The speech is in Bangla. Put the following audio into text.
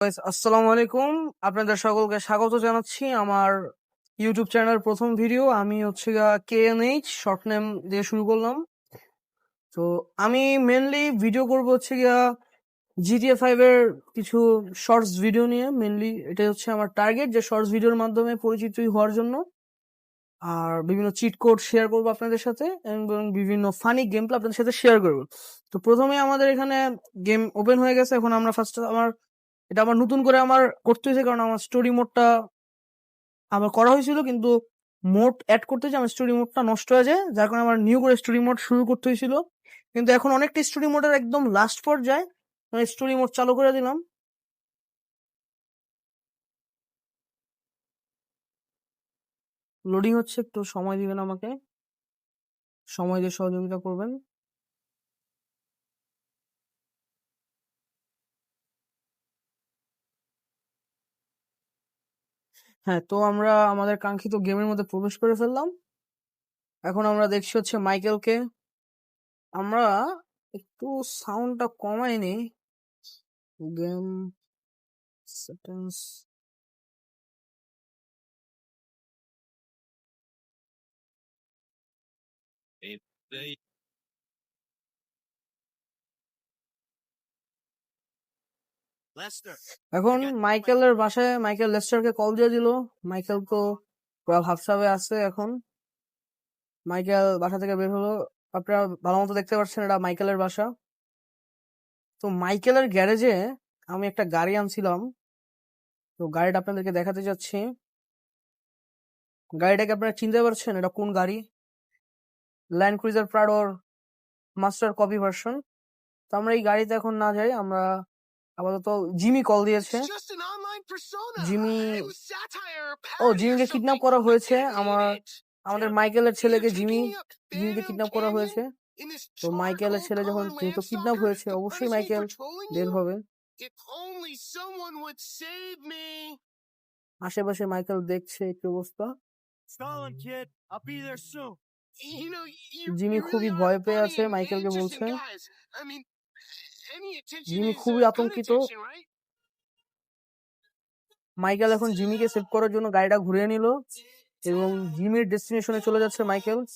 আসসালামু আলাইকুম। আপনাদের সকলকে স্বাগত জানাচ্ছি আমার ইউটিউব চ্যানেল প্রথম ভিডিও। আমি হচ্ছে KNH শর্ট নেম দিয়ে শুরু করলাম। তো আমি মেনলি ভিডিও করব হচ্ছে GTA 5 এর কিছু শর্টস ভিডিও নিয়ে। মেনলি এটা হচ্ছে আমার টার্গেট, যে শর্টস ভিডিওর মাধ্যমে পরিচিত হওয়ার জন্য। আর বিভিন্ন চিট কোড শেয়ার করবো আপনাদের সাথে এবং বিভিন্ন ফানি গেম প্লে আপনাদের সাথে শেয়ার করবো। তো প্রথমে আমাদের এখানে গেম ওপেন হয়ে গেছে। এখন আমরা ফার্স্ট এটা আমার নতুন করে আমার করতে হয়েছে, কারণ আমার স্টোরি মোডটা আমার করা হয়েছিল, কিন্তু মোড অ্যাড করতে যে আমার স্টোরি মোডটা নষ্ট হয়ে যায়, যার কারণে আমার নিউ করে স্টোরি মোড শুরু করতে হয়েছিল। কিন্তু এখন অনেকটা স্টোরি মোডের একদম লাস্ট পর্যায়ে মানে স্টোরি মোড চালু করে দিলাম। লোডিং হচ্ছে, একটু সময় দিবেন আমাকে, সময় দিয়ে সহযোগিতা করবেন। হ্যাঁ, তো আমরা আমাদের কাঙ্ক্ষিত গেমের মধ্যে প্রবেশ করে ফেললাম। এখন আমরা দেখছি হচ্ছে মাইকেলকে। আমরা একটু সাউন্ডটা কমাই নি। গেম সেটিংস, এখন মাইকেলের বাসায় মাইকেল লেস্টারকে কল দিয়ে দিল। মাইকেল তো পুরো ভাবসাবে আছে এখন। মাইকেল বাসা থেকে বের হলো। আপনারা ভালো মতো দেখতে পাচ্ছেন, এটা মাইকেলের বাসা। তো মাইকেলের গ্যারেজে আমি একটা গাড়ি আনছিলাম, তো গাড়িটা আপনাদেরকে দেখাতে যাচ্ছি। গাড়িটাকে আপনারা চিনতে পারছেন এটা কোন গাড়ি? ল্যান্ড ক্রুজার প্রাডোর মাস্টার কপি ভার্সন। তো আমরা এই গাড়িতে এখন না যাই, আমরা আপাতত জিমি কল দিয়েছে। জিমি, জিমিকে কিডন্যাপ করা হয়েছে। আমাদের মাইকেলের ছেলেকে জিমিকে কিডন্যাপ করা হয়েছে। তো মাইকেলের ছেলে যখন যেহেতু কিডন্যাপ হয়েছে, অবশ্যই মাইকেল বের হবে। আশেপাশে মাইকেল দেখছে কি অবস্থা। জিমি খুবই ভয় পেয়ে আছে, মাইকেলকে বলছে। জিমি খুবই আতঙ্কিত। মাইকেল এখন জিমিকে সেভ করার জন্য গাড়িটা ঘুরিয়ে নিল এবং জিমির ডেস্টিনেশনে চলে যাচ্ছে মাইকেল।